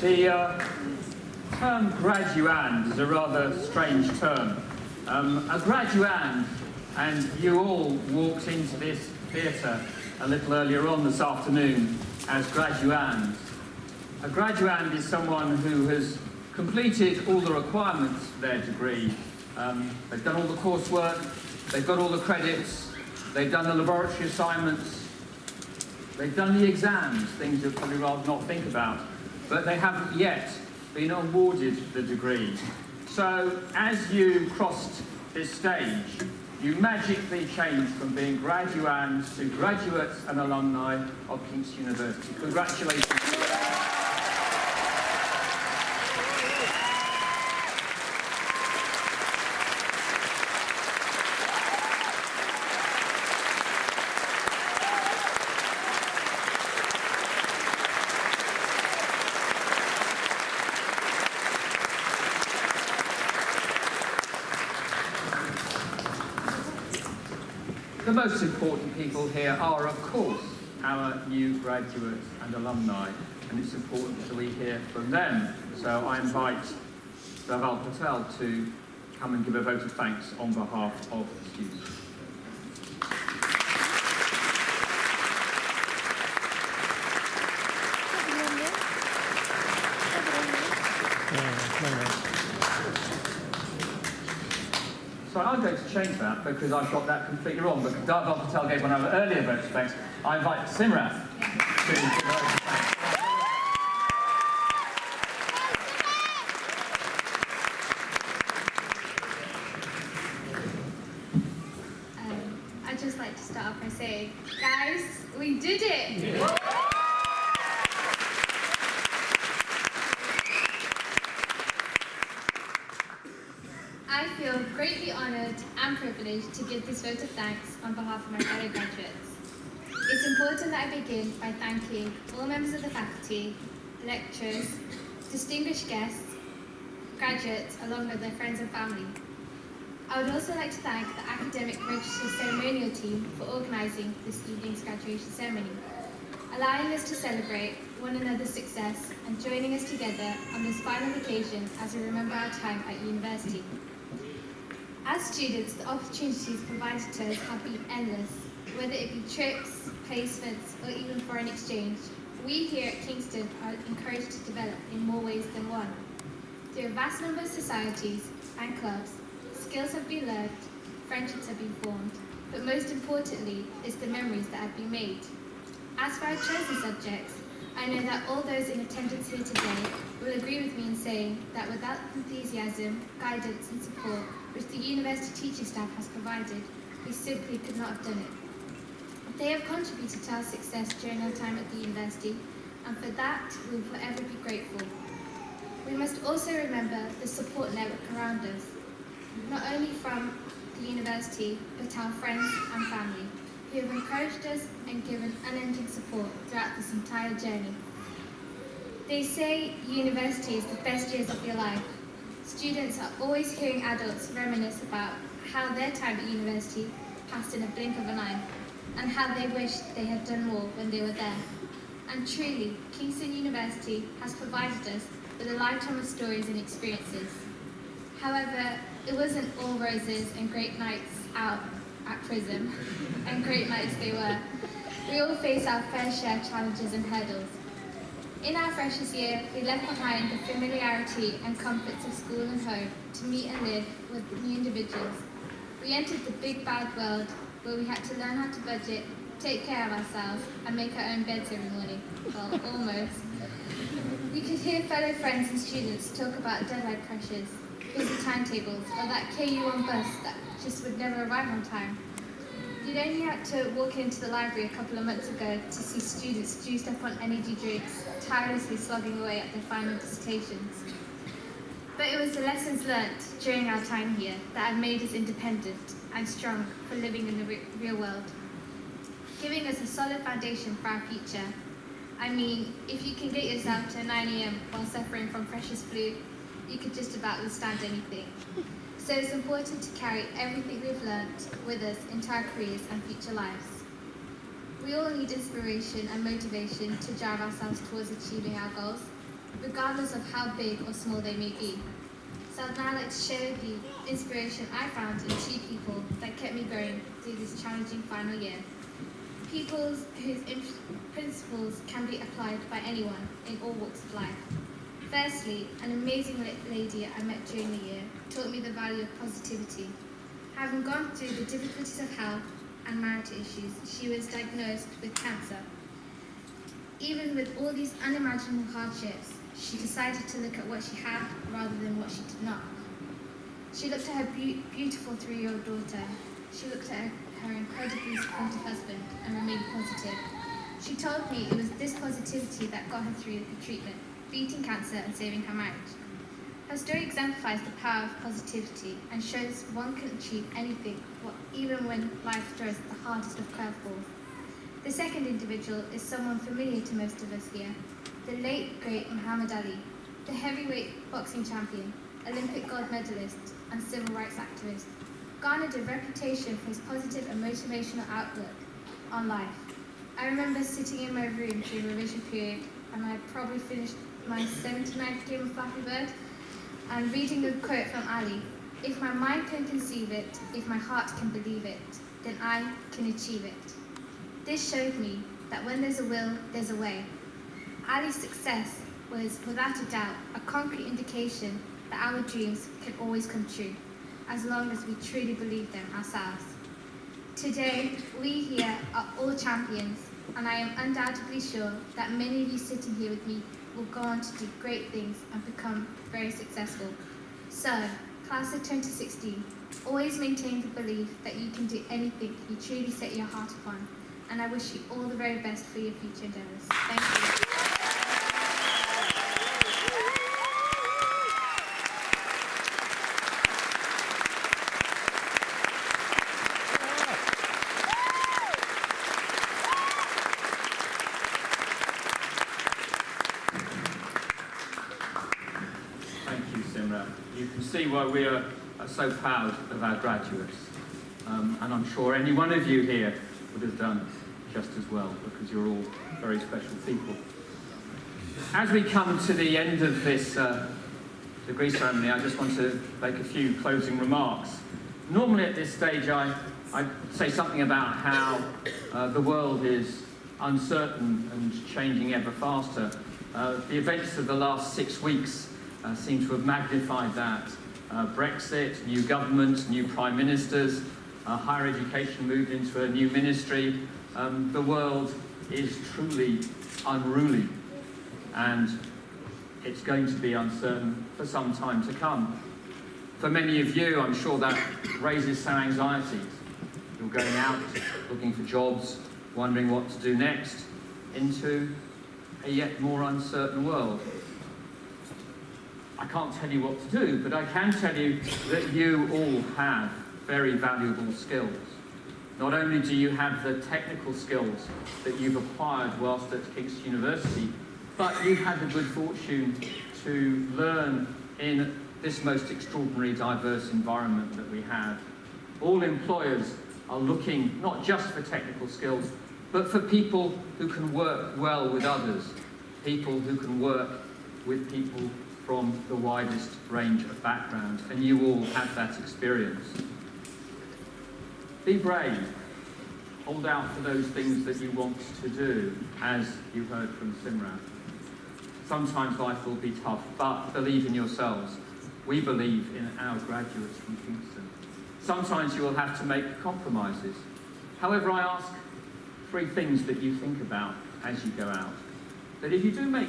The term graduand is a rather strange term. A graduand, and you all walked into this theatre a little earlier on this afternoon as graduands. A graduand is someone who has completed all the requirements for their degree. They've done all the coursework, they've got all the credits, they've done the laboratory assignments, they've done the exams, things you'd probably rather not think about, but they haven't yet been awarded the degree. So as you crossed this stage, you magically changed from being graduands to graduates and alumni of Kingston University. Congratulations. The most important people here are, of course, our new graduates and alumni, and it's important that we hear from them. So I invite Raval Patel to come and give a vote of thanks on behalf of the students. So I'm going to change that because I've got that completely wrong. But Raval Patel gave one of our earlier votes of thanks. I invite Simrath to give a vote of thanks. I'd just like to start off by saying, guys, we did it! Yeah. I feel greatly honoured and privileged to give this vote of thanks on behalf of my fellow graduates. It's important that I begin by thanking all members of the faculty, lecturers, distinguished guests, graduates, along with their friends and family. I would also like to thank the academic register ceremonial team for organising this evening's graduation ceremony, allowing us to celebrate one another's success and joining us together on this final occasion as we remember our time at university. As students, the opportunities provided to us have been endless, whether it be trips, placements, or even foreign exchange. We here at Kingston are encouraged to develop in more ways than one. Through a vast number of societies and clubs, skills have been learned, friendships have been formed, but most importantly, it's the memories that have been made. As for our chosen subjects, I know that all those in attendance here today will agree with me in saying that without the enthusiasm, guidance and support which the university teaching staff has provided, we simply could not have done it. They have contributed to our success during our time at the university, and for that we will forever be grateful. We must also remember the support network around us, not only from the university, but our friends and family, who have encouraged us and given unending support throughout this entire journey. They say university is the best years of your life. Students are always hearing adults reminisce about how their time at university passed in a blink of an eye, and how they wished they had done more when they were there. And truly, Kingston University has provided us with a lifetime of stories and experiences. However, it wasn't all roses and great nights out at Prism, and great nights they were. We all face our fair share of challenges and hurdles. In our freshers year, we left behind the familiarity and comforts of school and home to meet and live with new individuals. We entered the big bad world where we had to learn how to budget, take care of ourselves, and make our own beds every morning. Well, almost. We could hear fellow friends and students talk about deadline pressures, busy timetables, or that KU1 bus that just would never arrive on time. You'd only had to walk into the library a couple of months ago to see students juiced up on energy drinks, tirelessly slogging away at their final dissertations. But it was the lessons learnt during our time here that have made us independent and strong for living in the real world, giving us a solid foundation for our future. I mean, if you can get yourself to 9 AM while suffering from freshers' flu, you could just about withstand anything. So it's important to carry everything we've learnt with us into our careers and future lives. We all need inspiration and motivation to drive ourselves towards achieving our goals. regardless of how big or small they may be. So I'd now like to share with you the inspiration I found in 2 people that kept me going through this challenging final year. People whose principles can be applied by anyone in all walks of life. Firstly, an amazing lady I met during the year taught me the value of positivity. Having gone through the difficulties of health and marital issues, she was diagnosed with cancer. Even with all these unimaginable hardships, she decided to look at what she had rather than what she did not. She looked at her beautiful 3-year-old daughter. She looked at her incredibly supportive husband and remained positive. She told me it was this positivity that got her through the treatment, beating cancer and saving her marriage. Her story exemplifies the power of positivity and shows one can achieve anything, even when life throws the hardest of curveballs. The second individual is someone familiar to most of us here, the late great Muhammad Ali, the heavyweight boxing champion, Olympic gold medalist, and civil rights activist, garnered a reputation for his positive and motivational outlook on life. I remember sitting in my room during revision period, and I had probably finished my 79th game of Flappy Bird, and reading a quote from Ali: "If my mind can conceive it, if my heart can believe it, then I can achieve it." This showed me that when there's a will, there's a way. Ali's success was, without a doubt, a concrete indication that our dreams can always come true, as long as we truly believe them ourselves. Today, we here are all champions, and I am undoubtedly sure that many of you sitting here with me will go on to do great things and become very successful. So, class of 2016, always maintain the belief that you can do anything you truly set your heart upon, and I wish you all the very best for your future endeavours. Thank you. Thank you, Simrath. You can see why we are so proud of our graduates. And I'm sure any one of you here would have done just as well, because you're all very special people. As we come to the end of this degree ceremony, I just want to make a few closing remarks. Normally at this stage I say something about how the world is uncertain and changing ever faster. The events of the last 6 weeks seem to have magnified that. Brexit, new government, new prime ministers, higher education moved into a new ministry. The world is truly unruly, and it's going to be uncertain for some time to come. For many of you, I'm sure that raises some anxieties. You're going out, looking for jobs, wondering what to do next, into a yet more uncertain world. I can't tell you what to do, but I can tell you that you all have very valuable skills. Not only do you have the technical skills that you've acquired whilst at King's University, but you've had the good fortune to learn in this most extraordinary diverse environment that we have. All employers are looking not just for technical skills, but for people who can work well with others, people who can work with people from the widest range of backgrounds, and you all have that experience. Be brave. Hold out for those things that you want to do, as you heard from Simrath. Sometimes life will be tough, but believe in yourselves. We believe in our graduates from Kingston. Sometimes you will have to make compromises. However, I ask 3 things that you think about as you go out. That if you do make